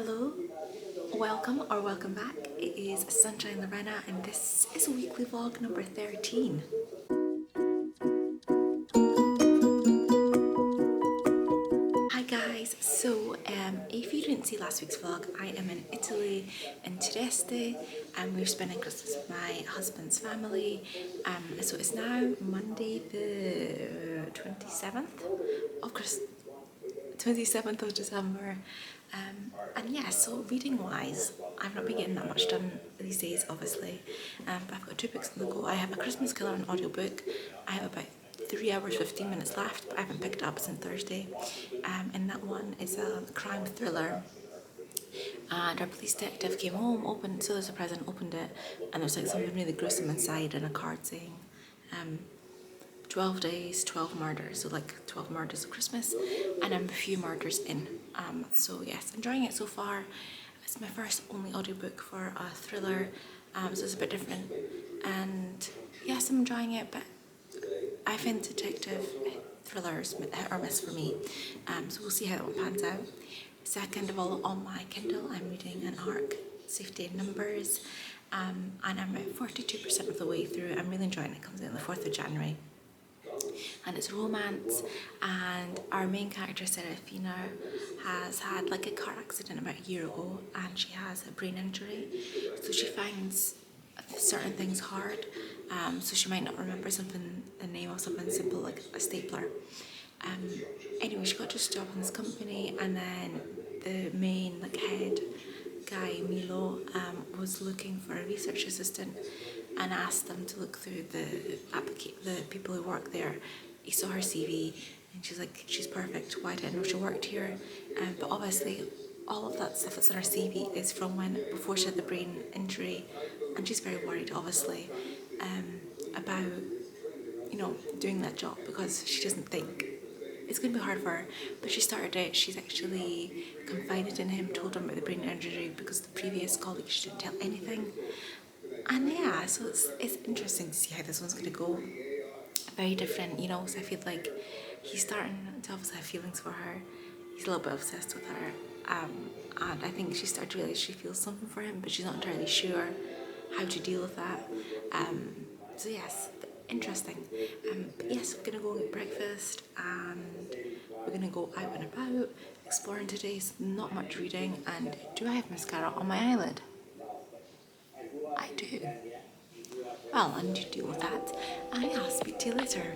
Hello, welcome or welcome back. It is Sunshine Lorena and this is weekly vlog number 13. Hi guys, so if you didn't see last week's vlog, I am in Italy in Trieste and we're spending Christmas with my husband's family. So it's now Monday the 27th of Christmas. 27th of December, and yeah, so reading wise I've not been getting that much done these days obviously, but I've got 2 books on the go. I have A Christmas Killer, an audiobook. I have about 3 hours 15 minutes left, but I haven't picked it up since Thursday, and that one is a crime thriller, and our police detective came home, opened, so there's a present, opened it, and there's like something really gruesome inside and a card saying 12 days, 12 murders, so like 12 murders of Christmas, and I'm a few murders in. So yes, enjoying it so far. It's my first only audiobook for a thriller, so it's a bit different, and yes, I'm enjoying it, but I find detective thrillers hit or miss for me, so we'll see how that one pans out. Second of all, on my Kindle, I'm reading an ARC, Safety in Numbers, and I'm about 42% of the way through. I'm really enjoying it. It comes out on the 4th of January. And it's romance, and our main character Serafina has had like a car accident about a year ago and she has a brain injury, so she finds certain things hard, so she might not remember something, the name of something simple like a stapler. Anyway, she got just a job in this company, and then the main like head guy Milo was looking for a research assistant and asked them to look through the people who work there. He saw her CV and she's like, she's perfect, why didn't I know she worked here? But obviously all of that stuff that's on her CV is from before she had the brain injury, and she's very worried obviously about doing that job because she doesn't think it's going to be hard for her. But she started it. She's actually confided in him, told him about the brain injury because the previous colleague, she didn't tell anything. And yeah, so it's interesting to see how this one's going to go. Very different, so I feel like he's starting to obviously have feelings for her. He's a little bit obsessed with her, and I think she started to realise she feels something for him, but she's not entirely sure how to deal with that. So yes, interesting. But yes, we're gonna go get breakfast and we're gonna go out and about exploring today. So not much reading. And do I have mascara on my eyelid? I do. Well, I need to deal with that, and I'll speak to you later.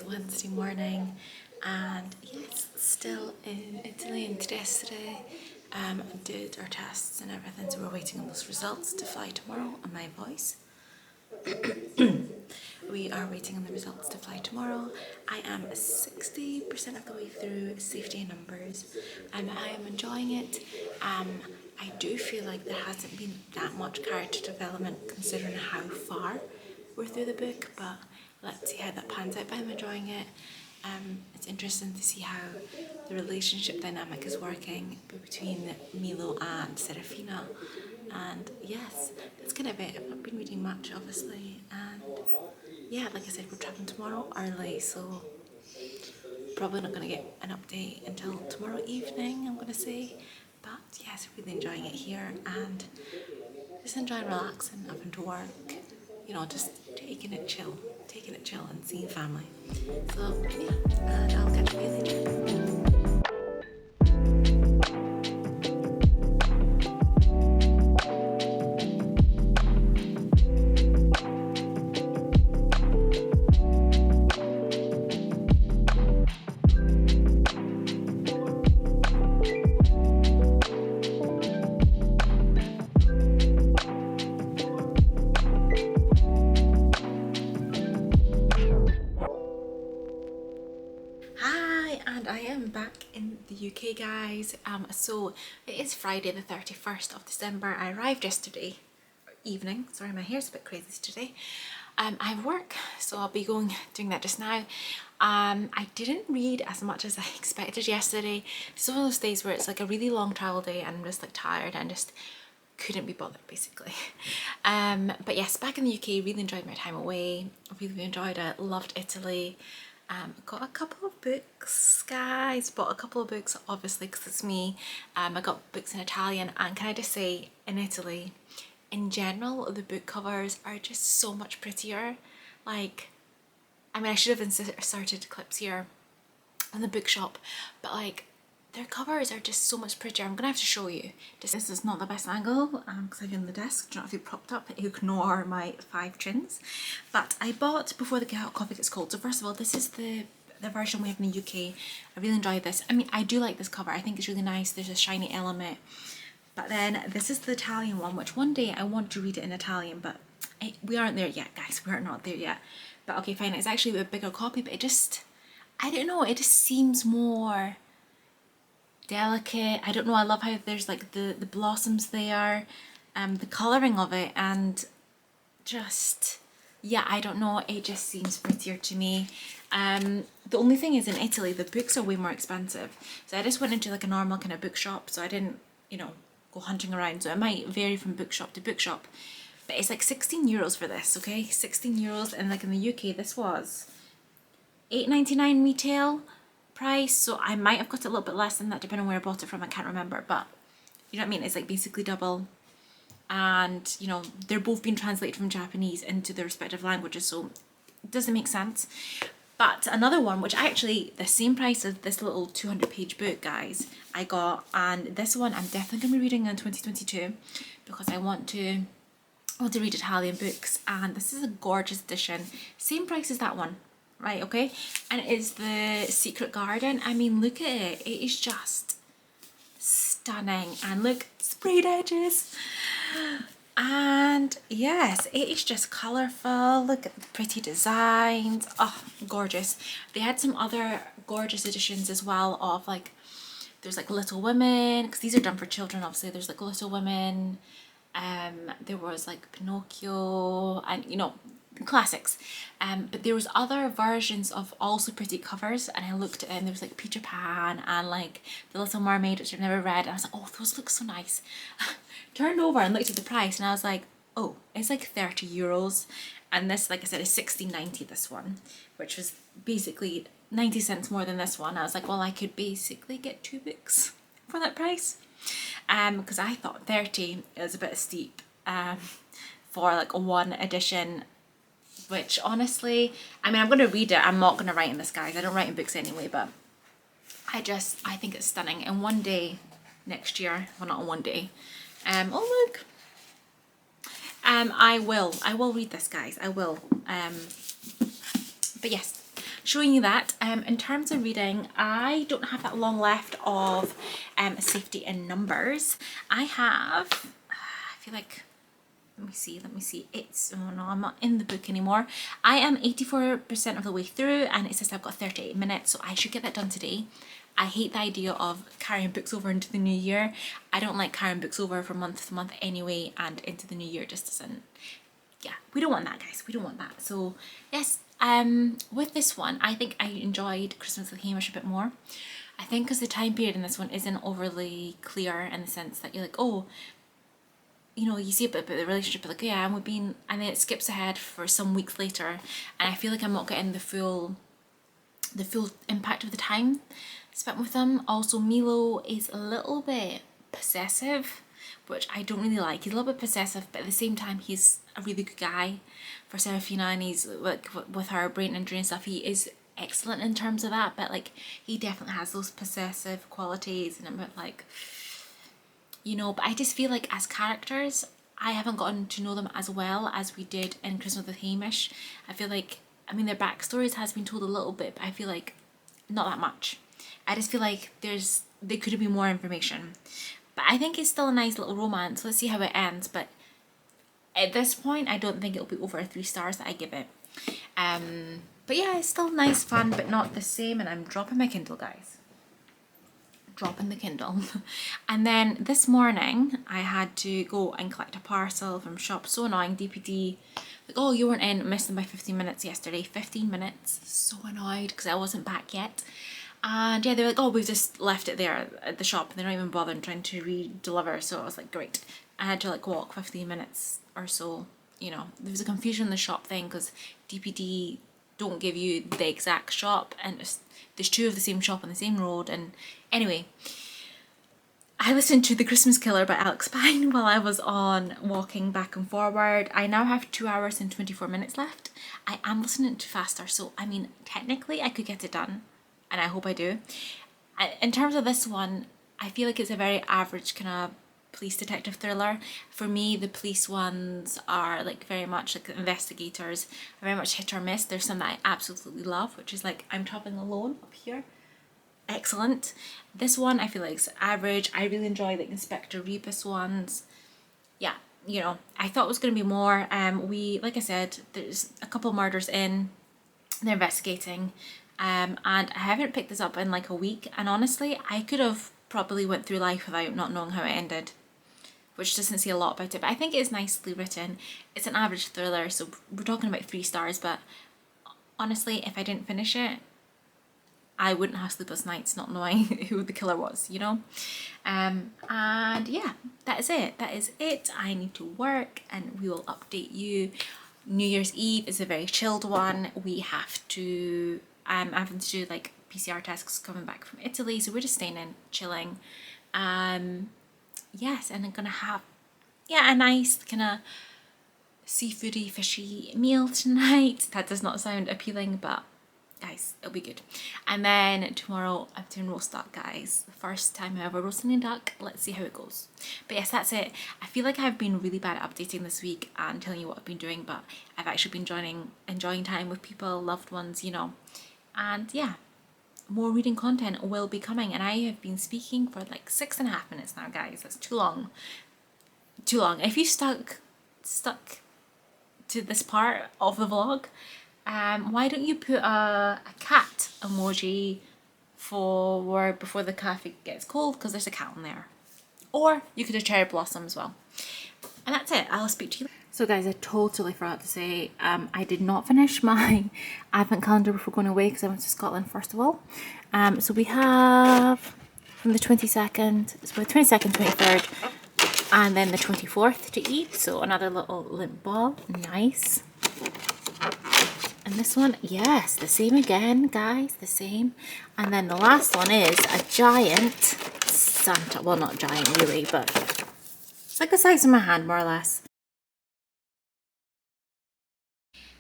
Wednesday morning, and yes, still in Italy in Trieste. Did our tests and everything, so we're waiting on those results to fly tomorrow on my voice. We are waiting on the results to fly tomorrow. I am 60% of the way through Safety in Numbers, and I am enjoying it. I do feel like there hasn't been that much character development considering how far we're through the book, but let's see how that pans out. But I'm enjoying it. It's interesting to see how the relationship dynamic is working between Milo and Serafina. And yes, that's kind of it. I've not been reading much obviously, and yeah, like I said, we're traveling tomorrow early, so probably not going to get an update until tomorrow evening, I'm going to say. But yes, really enjoying it here and just enjoying relaxing up into work, just taking it chill and seeing family. So yeah, and I'll catch you later. UK, guys. So it is Friday the 31st of December. I arrived yesterday evening. Sorry, my hair's a bit crazy today. I have work, so I'll be doing that just now. I didn't read as much as I expected yesterday. It's one of those days where it's like a really long travel day and I'm just like tired and just couldn't be bothered basically. But yes, back in the UK, really enjoyed my time away. Really enjoyed it, loved Italy. Got a couple of books, guys. Bought a couple of books obviously because it's me. I got books in Italian, and can I just say, in Italy in general the book covers are just so much prettier. Like, I mean, I should have inserted clips here on the bookshop, but like their covers are just so much prettier. I'm gonna have to show you. This is not the best angle because I'm in the desk. Do not have to be propped up. Ignore my 5 chins. But I bought Before the Coffee Gets Cold. So first of all, this is the version we have in the UK. I really enjoyed this. I mean, I do like this cover. I think it's really nice. There's a shiny element. But then this is the Italian one, which one day I want to read it in Italian, but we aren't there yet, guys. We are not there yet. But okay, fine. It's actually a bigger copy, but it just, I don't know, it just seems more delicate. I don't know, I love how there's like the blossoms there, the colouring of it, and just, yeah, I don't know, it just seems prettier to me. The only thing is, in Italy the books are way more expensive, so I just went into like a normal kind of bookshop, so I didn't, you know, go hunting around, so it might vary from bookshop to bookshop, but it's like 16 euros for this, okay, 16 euros, and like in the UK this was £8.99 retail price, so I might have got it a little bit less than that depending on where I bought it from. I can't remember, but you know what I mean, it's like basically double, and you know, they're both being translated from Japanese into their respective languages, so it doesn't make sense. But another one, which actually the same price as this little 200-page book, guys, I got, and this one I'm definitely going to be reading in 2022 because I want to read Italian books, and this is a gorgeous edition, same price as that one, right? Okay, and it is The Secret Garden. I mean, look at it, it is just stunning, and look, sprayed edges, and yes, it is just colourful. Look at the pretty designs. Oh, gorgeous. They had some other gorgeous editions as well of like, there's like Little Women, because these are done for children obviously. There's like Little Women, there was like Pinocchio, and you know, classics, but there was other versions of also pretty covers, and I looked at it and there was like Peter Pan and like The Little Mermaid, which I've never read, and I was like, oh, those look so nice. Turned over and looked at the price and I was like, oh, it's like 30 euros, and this, like I said, is 16.90, this one, which was basically 90 cents more than this one. I was like, well, I could basically get 2 books for that price, because I thought 30 is a bit steep for like a one edition, which honestly, I mean, I'm going to read it, I'm not going to write in this, guys. I don't write in books anyway, but I think it's stunning. And one day next year, well, not one day, oh look, I will read this, guys, I will, but yes, showing you that. In terms of reading, I don't have that long left of Safety in Numbers. I have, I feel like, let me see, it's, oh no, I'm not in the book anymore. I am 84% of the way through, and it says I've got 38 minutes, so I should get that done today. I hate the idea of carrying books over into the new year. I don't like carrying books over from month to month anyway, and into the new year just doesn't, yeah, we don't want that, guys, we don't want that. So yes, with this one, I think I enjoyed Christmas with Hamish a bit more. I think because the time period in this one isn't overly clear, in the sense that you're like, oh, you know, you see a bit about the relationship, like, yeah, and we've been, and then it skips ahead for some weeks later, and I feel like I'm not getting the full impact of the time spent with them. Also, Milo is a little bit possessive, which I don't really like. He's a little bit possessive, but at the same time, he's a really good guy for Serafina, and he's like, with her brain injury and stuff, he is excellent in terms of that, but like, he definitely has those possessive qualities, and I'm a bit like, you know, but I just feel like as characters, I haven't gotten to know them as well as we did in Christmas with Hamish. I feel like, I mean, their backstories has been told a little bit, but I feel like not that much. I just feel like there could have been more information. But I think it's still a nice little romance. Let's see how it ends. But at this point, I don't think it'll be over 3 stars that I give it. But yeah, it's still nice, fun, but not the same. And I'm dropping my Kindle, guys. dropping the Kindle. And then this morning I had to go and collect a parcel from shop. So annoying. DPD, like, oh, you weren't in, missed them by 15 minutes yesterday. 15 minutes. So annoyed because I wasn't back yet. And yeah, they were like, oh, we've just left it there at the shop, and they're not even bothering trying to re-deliver. So I was like, great. I had to like walk 15 minutes or so. You know, there was a confusion in the shop thing because DPD don't give you the exact shop, and there's two of the same shop on the same road. And anyway, I listened to The Christmas Killer by Alex Pine while I was on walking back and forward. I now have 2 hours and 24 minutes left. I am listening to faster, so I mean, technically I could get it done, and I hope I do. In terms of this one, I feel like it's a very average kind of police detective thriller. For me, the police ones are like very much like investigators, are very much hit or miss. There's some that I absolutely love, which is like I'm Topping Alone up here. Excellent. This one I feel like it's average. I really enjoy like Inspector Rebus ones. Yeah, you know, I thought it was going to be more. Like I said, there's a couple murders in, they're investigating, and I haven't picked this up in like a week, and honestly I could have probably went through life without not knowing how it ended, which doesn't say a lot about it, but I think it is nicely written. It's an average thriller, so we're talking about 3 stars, but honestly, if I didn't finish it, I wouldn't have sleepless nights not knowing who the killer was, you know? And yeah, that is it. That is it. I need to work, and we will update you. New Year's Eve is a very chilled one. We have to, I'm having to do like PCR tests coming back from Italy, so we're just staying in, chilling. Yes, and I'm gonna have, yeah, a nice kind of seafoody, fishy meal tonight. That does not sound appealing, but guys, it'll be good. And then tomorrow I'm doing roast duck, guys. The first time I ever roasting a duck. Let's see how it goes. But yes, that's it. I feel like I've been really bad at updating this week and telling you what I've been doing, but I've actually been enjoying time with people, loved ones, you know. And yeah, more reading content will be coming, and I have been speaking for like 6.5 minutes now, guys. That's too long. Too long. If you stuck to this part of the vlog, why don't you put a cat emoji before the coffee gets cold, because there's a cat on there. Or you could have cherry blossom as well. And that's it. I'll speak to you. So guys, I totally forgot to say, I did not finish my advent calendar before going away because I went to Scotland first of all. So we have from the 22nd, it's the 22nd, 23rd, and then the 24th to eat. So another little lint ball, nice. And this one, yes, the same again, guys, the same. And then the last one is a giant Santa, well, not giant really, but it's like the size of my hand, more or less.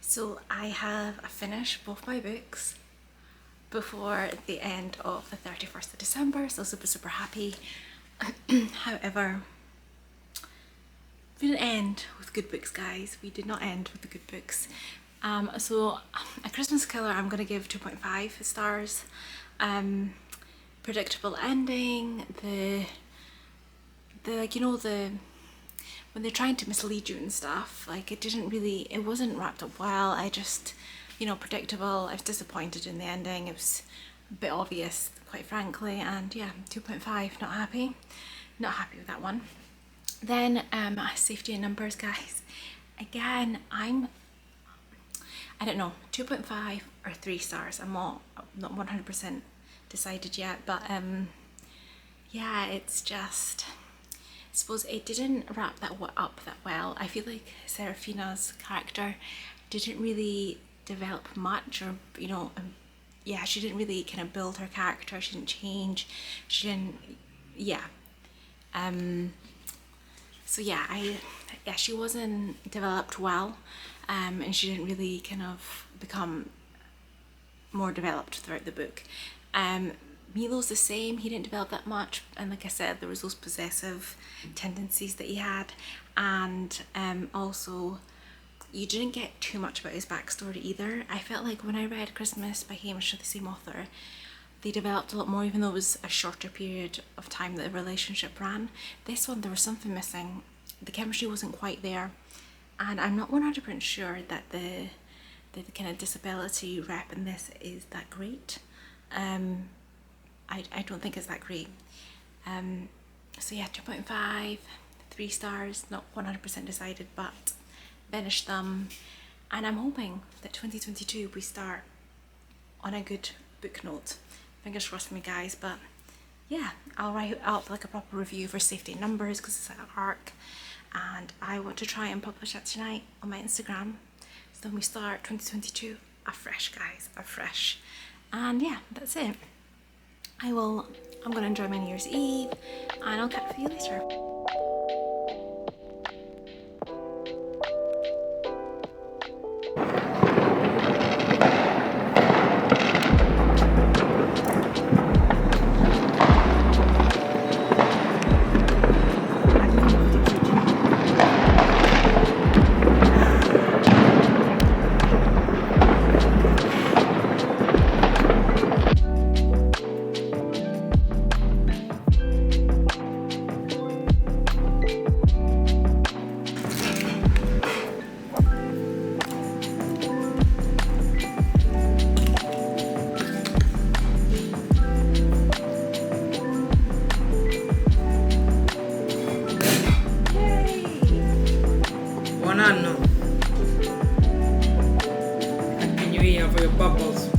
So I have finished both my books before the end of the 31st of December, so super happy. However, we didn't end with good books, guys. We did not end with the good books. So A Christmas Killer I'm going to give 2.5 stars. Predictable ending, you know, when they're trying to mislead you and stuff, like it wasn't wrapped up well. I just, you know, predictable. I was disappointed in the ending. It was a bit obvious, quite frankly, and yeah, 2.5, not happy with that one. Then Safety in Numbers, guys. Again, I don't know, 2.5 or 3 stars. I'm not 100% decided yet, but yeah, it's just, I suppose it didn't wrap that up that well. I feel like Serafina's character didn't really develop much, or, you know, yeah, she didn't really kind of build her character. She didn't change. She didn't, yeah. So yeah, she wasn't developed well, and she didn't really kind of become more developed throughout the book. Milo's the same, he didn't develop that much, and like I said, there was those possessive tendencies that he had, and also you didn't get too much about his backstory either. I felt like when I read Christmas by Hamish, the same author, they developed a lot more, even though it was a shorter period of time that the relationship ran. This one, there was something missing. The chemistry wasn't quite there, and I'm not 100% sure that the kind of disability rep in this is that great. I don't think it's that great. So yeah, 2.5, 3 stars, not 100% decided, but finished them. And I'm hoping that 2022 we start on a good book note. Fingers crossed for me, guys. But yeah, I'll write up like a proper review for Safety in Numbers because it's like an arc, and I want to try and publish that tonight on my Instagram. So then we start 2022 afresh, guys, afresh. And yeah, that's it. I'm gonna enjoy my New Year's Eve, and I'll catch you later. Buon anno! Happy New Year for your bubbles.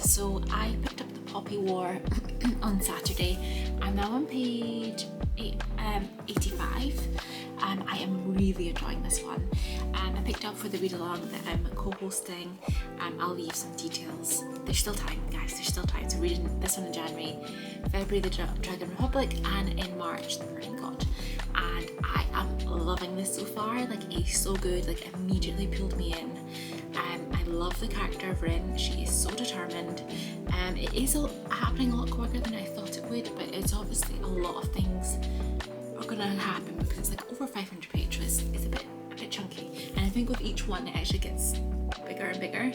So I picked up the Poppy War on Saturday. I'm now on page 85. I am really enjoying this one. I picked up for the read along that I'm co-hosting. I'll leave some details. There's still time, guys, there's still time. So reading this one in January, February the Dragon Republic, and in March the Burning God. And I am loving this so far. Like, it's so good, like immediately pulled me in. I love the character of Rin. She is so determined. It is happening a lot quicker than I thought it would, but it's obviously a lot of things are gonna happen because it's like over 500 pages. It's a bit chunky, and I think with each one it actually gets bigger and bigger.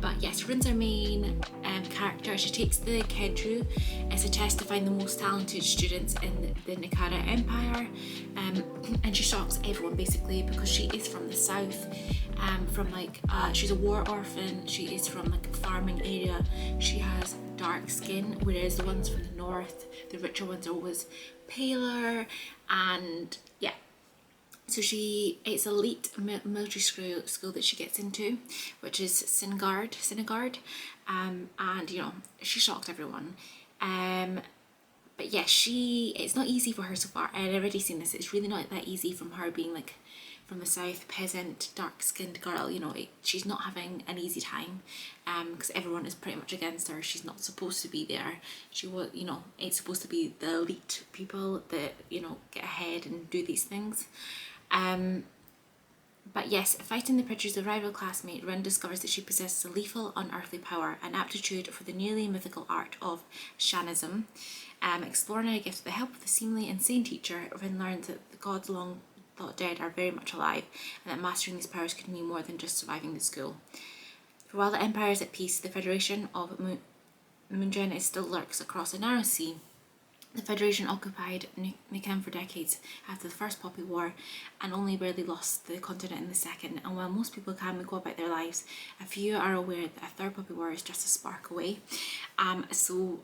But yes, Rin's our main character. She takes the Kedru as a test to find the most talented students in the Nikara Empire, and she shocks everyone basically because she is from the south. From like she's a war orphan. She is from like a farming area. She has dark skin, whereas the ones from the north, the richer ones, are always paler. And yeah, so it's elite military school that she gets into, which is Sinigard, and you know, she shocked everyone. But yeah, it's not easy for her so far. I had already seen this. It's really not that easy from her being like from the south, peasant, dark-skinned girl. You know, she's not having an easy time because everyone is pretty much against her. She's not supposed to be there. She was, you know, it's supposed to be the elite people that, you know, get ahead and do these things. But yes, fighting the predators of rival classmate, Rin discovers that she possesses a lethal, unearthly power, an aptitude for the nearly mythical art of shamanism. Exploring her gift with the help of the seemingly insane teacher, Rin learns that the gods long thought dead are very much alive, and that mastering these powers could mean more than just surviving the school. For while the Empire is at peace, the Federation of Moonshine still lurks across a narrow sea. The Federation occupied Nikan for decades after the First Poppy War and only barely lost the continent in the second. And while most people calmly go about their lives, a few are aware that a third Poppy War is just a spark away. So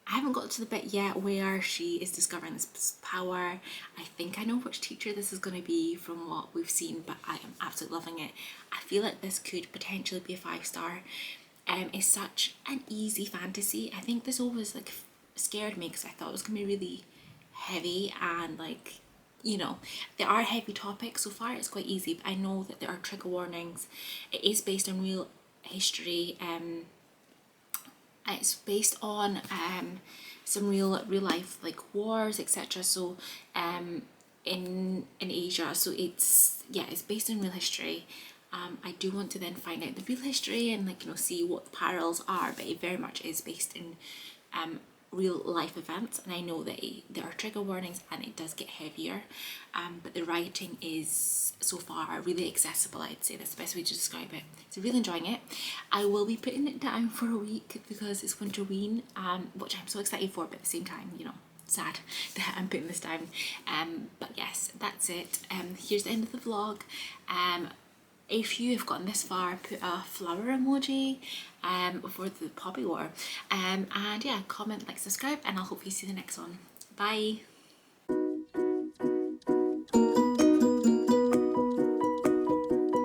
I haven't got to the bit yet where she is discovering this power. I think I know which teacher this is going to be from what we've seen, but I am absolutely loving it. I feel like this could potentially be a 5-star. It's such an easy fantasy. I think this always like scared me because I thought it was going to be really heavy and like, you know, there are heavy topics. So far it's quite easy, but I know that there are trigger warnings. It is based on real history. It's based on some real life like wars, etc. So in Asia, so it's, yeah, it's based on real history. I do want to then find out the real history and like, you know, see what the parallels are, but it very much is based in real life events, and I know that there are trigger warnings and it does get heavier, but the writing is so far really accessible. I'd say that's the best way to describe it. So really enjoying it. I will be putting it down for a week because it's Winterween, which I'm so excited for, but at the same time, you know, sad that I'm putting this down. But yes, that's it. Here's the end of the vlog. If you have gotten this far, put a flower emoji for the poppy war, and yeah, comment, like, subscribe, and I'll hopefully see you in the next one. Bye.